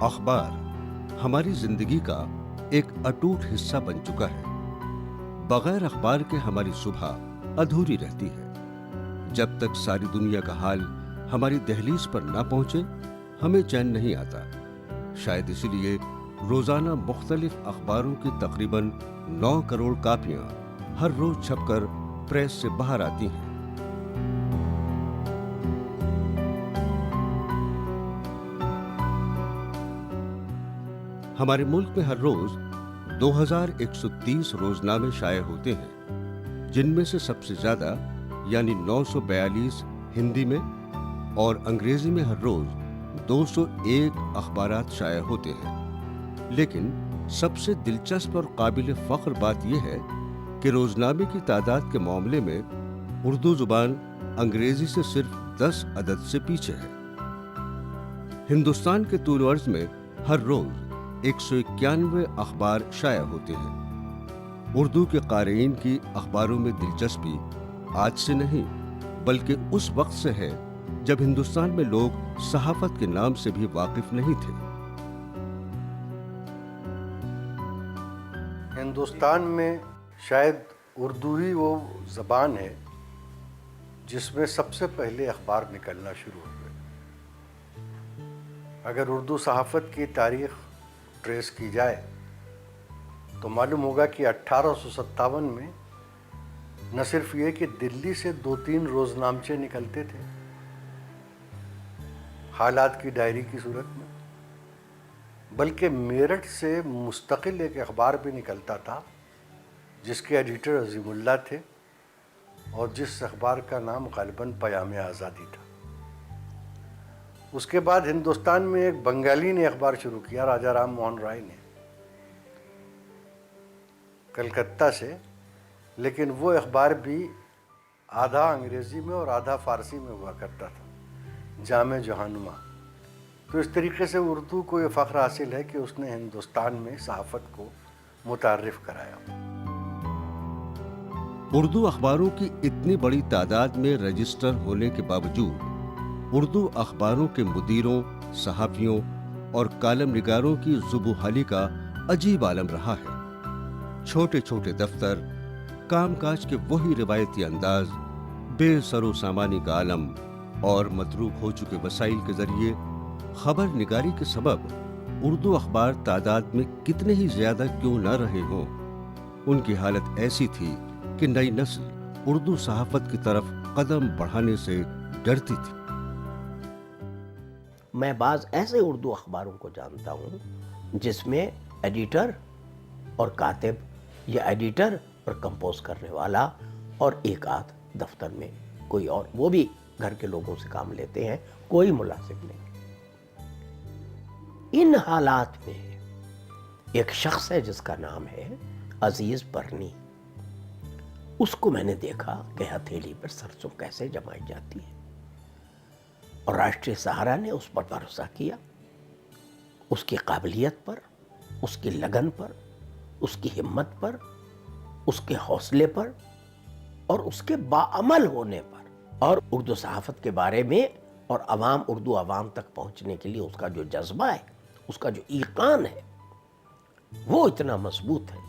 अखबार हमारी जिंदगी का एक अटूट हिस्सा बन चुका है। बगैर अखबार के हमारी सुबह अधूरी रहती है। जब तक सारी दुनिया का हाल हमारी दहलीज पर ना पहुंचे, हमें चैन नहीं आता। शायद इसीलिए रोजाना मुख्तलिफ अखबारों की तकरीबन 9 करोड़ कापियां हर रोज छपकर प्रेस से बाहर आती हैं। हमारे मुल्क में हर रोज 2130 रोजनामे शाये होते हैं, जिनमें से सबसे ज्यादा यानी 942 हिंदी में और अंग्रेजी में हर रोज 201 अखबारात शाये होते हैं। लेकिन सबसे दिलचस्प और काबिल फख्र बात यह है कि रोजनामे की तादाद के मामले में उर्दू जुबान अंग्रेजी से सिर्फ 10 अदद से पीछे है। हिंदुस्तान के तूल अर्ज में हर रोज 191 अखबार शाया होते हैं। उर्दू के क़ारीन की अखबारों में दिलचस्पी आज से नहीं बल्कि उस वक्त से है जब हिंदुस्तान में लोग सहाफत के नाम से भी वाकिफ नहीं थे। हिंदुस्तान में शायद उर्दू ही वो ज़बान है जिसमें सबसे पहले अखबार निकलना शुरू हुए। अगर उर्दू सहाफ़त की तारीख़ ट्रेस की जाए तो मालूम होगा कि 1857 में न सिर्फ ये कि दिल्ली से 2-3 रोज़नामचे निकलते थे हालात की डायरी की सूरत में, बल्कि मेरठ से मुस्तकिल एक अखबार भी निकलता था जिसके एडिटर अज़ीमुल्लाह थे और जिस अखबार का नाम ग़ालिबन पयाम आज़ादी था। उसके बाद हिंदुस्तान में एक बंगाली ने अखबार शुरू किया, राजा राम मोहन राय ने, कलकत्ता से, लेकिन वो अखबार भी आधा अंग्रेज़ी में और आधा फ़ारसी में हुआ करता था, जामे जहानुमा। तो इस तरीके से उर्दू को ये फ़ख्र हासिल है कि उसने हिंदुस्तान में सहाफ़त को मुतारिफ़ कराया। उर्दू अखबारों की इतनी बड़ी तादाद में रजिस्टर होने के बावजूद उर्दू अखबारों के मुदीरों, सहाफ़ियों और कालम निगारों की ज़ुबूहाली का अजीब आलम रहा है। छोटे छोटे दफ्तर, कामकाज के वही रिवायती अंदाज, बेसरो सामानी का आलम और मतरूक हो चुके वसाइल के जरिए खबर निगारी के सबब उर्दू अखबार तादाद में कितने ही ज्यादा क्यों न रहे हों, उनकी हालत ऐसी थी कि नई नस्ल उर्दू सहाफ़त की तरफ कदम बढ़ाने से डरती थी। मैं बाज़ ऐसे उर्दू अखबारों को जानता हूँ जिसमें एडिटर और कातिब या एडिटर और कंपोज करने वाला और एक आध दफ्तर में कोई और, वो भी घर के लोगों से काम लेते हैं, कोई मुलाजिम नहीं। इन हालात में एक शख्स है जिसका नाम है अजीज बरनी। उसको मैंने देखा कि हथेली पर सरसों कैसे जमाई जाती है और राष्ट्रीय सहारा ने उस पर भरोसा किया, उसकी काबिलियत पर, उसकी लगन पर, उसकी हिम्मत पर, उसके हौसले पर और उसके बाअमल होने पर, और उर्दू सहाफ़त के बारे में और अवाम, उर्दू अवाम तक पहुंचने के लिए उसका जो जज्बा है, उसका जो ईकान है, वो इतना मजबूत है।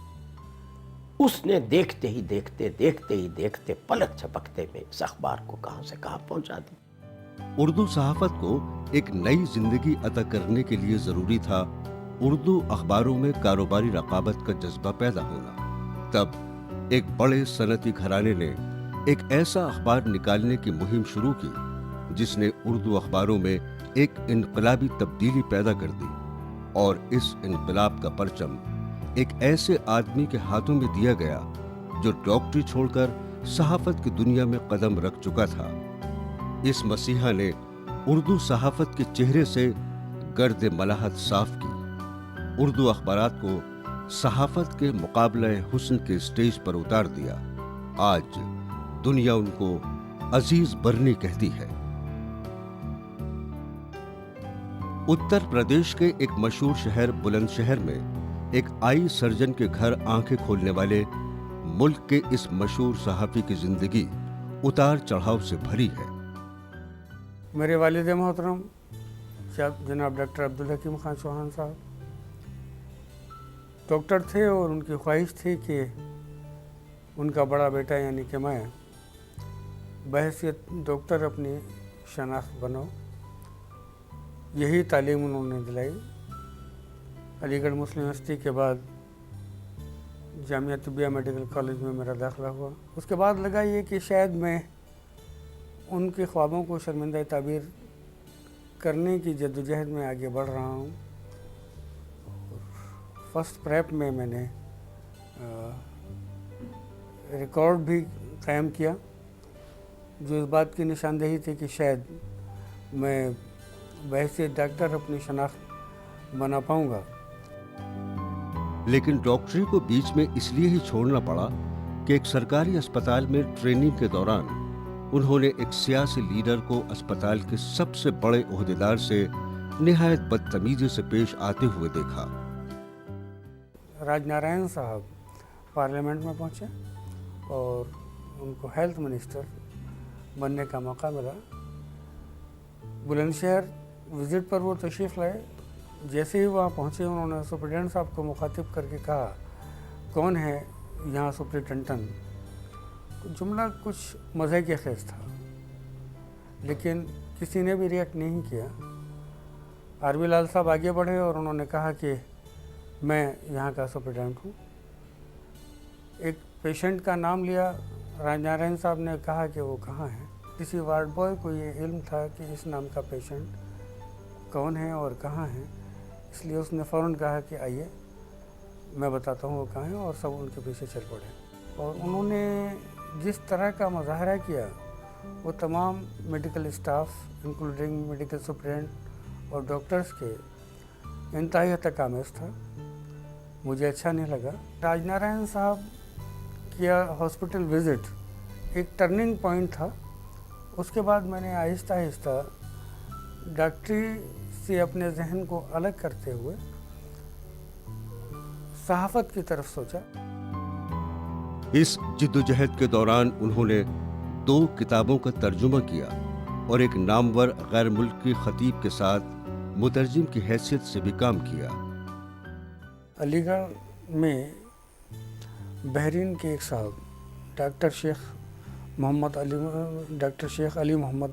उसने देखते ही देखते पलक झपकते में इस अखबार को कहां से कहां पहुंचा दी। उर्दू सहाफ़त को एक नई जिंदगी अता करने के लिए जरूरी था उर्दू अखबारों में कारोबारी रकाबत का जज्बा पैदा होना। तब एक बड़े सनती घराने ने एक ऐसा अखबार निकालने की मुहिम शुरू की जिसने उर्दू अखबारों में एक इनकलाबी तब्दीली पैदा कर दी, और इस इनकलाब का परचम एक ऐसे आदमी के हाथों में दिया गया जो डॉक्टरी छोड़कर सहाफ़त की दुनिया में कदम रख चुका था। इस मसीहा ने उर्दू सहाफ़त के चेहरे से गर्द मलाहत साफ की, उर्दू अखबारात को सहाफ़त के मुकाबले हुस्न के स्टेज पर उतार दिया। आज दुनिया उनको अजीज बरनी कहती है। उत्तर प्रदेश के एक मशहूर शहर बुलंदशहर में एक आई सर्जन के घर आंखें खोलने वाले मुल्क के इस मशहूर सहाफ़ी की जिंदगी उतार चढ़ाव से भरी है। मेरे वालिद मोहतरम जनाब डॉक्टर अब्दुल हकीम खान चौहान साहब डॉक्टर थे और उनकी ख्वाहिश थी कि उनका बड़ा बेटा यानी कि मैं बहैसियत डॉक्टर अपनी शनाख्त बनाऊं। यही तालीम उन्होंने दिलाई। अलीगढ़ मुस्लिम यूनिवर्सिटी के बाद जामिया तिब्बिया मेडिकल कॉलेज में मेरा दाखिला हुआ। उसके बाद लगा ये कि शायद मैं उनके ख्वाबों को शर्मिंदा ताबीर करने की जद्दोजहद में आगे बढ़ रहा हूँ। फर्स्ट प्रेप में मैंने रिकॉर्ड भी कायम किया, जो इस बात की निशानदेही थी कि शायद मैं बहैसियत डॉक्टर अपनी शनाख्त बना पाऊँगा। लेकिन डॉक्टरी को बीच में इसलिए ही छोड़ना पड़ा कि एक सरकारी अस्पताल में ट्रेनिंग के दौरान उन्होंने एक सियासी लीडर को अस्पताल के सबसे बड़े ओहदेदार से निहायत बदतमीजी से पेश आते हुए देखा। राजनारायण साहब पार्लियामेंट में पहुंचे और उनको हेल्थ मिनिस्टर बनने का मौका मिला। बुलंदशहर विज़िट पर वो तशरीफ़ लाए। जैसे ही वहाँ पहुँचे उन्होंने सुप्रिटेंडेंट साहब को मुखातिब करके कहा, कौन है यहाँ सुप्रिटेंडेंट? जुमला कुछ मज़े के खेज था, लेकिन किसी ने भी रिएक्ट नहीं किया। आरबी लाल साहब आगे बढ़े और उन्होंने कहा कि मैं यहाँ का सुप्रिटेंडेंट हूँ। एक पेशेंट का नाम लिया। राजनारायण साहब ने कहा कि वो कहाँ है। किसी वार्ड बॉय को ये इल्म था कि इस नाम का पेशेंट कौन है और कहाँ है, इसलिए उसने फ़ौरन कहा कि आइए मैं बताता हूँ वो कहाँ है, और सब उनके पीछे चल पड़े। और उन्होंने जिस तरह का मुजाहरा किया वो तमाम medical staff including medical superintendent और डॉक्टर्स के इंतहाई हद तक आमेज था। मुझे अच्छा नहीं लगा। राजनारायण साहब किया हॉस्पिटल विज़िट एक टर्निंग पॉइंट था। उसके बाद मैंने आहिस्ता आहिस्ता डॉक्टरी से अपने जहन को अलग करते हुए सहाफ़त की तरफ सोचा। इस जिद्दोजहद के दौरान उन्होंने 2 किताबों का तर्जुमा किया और एक नामवर गैर मुल्की खतीब के साथ मुतरजिम की हैसियत से भी काम किया। अलीगढ़ में बहरीन के एक साहब डॉक्टर शेख अली मोहम्मद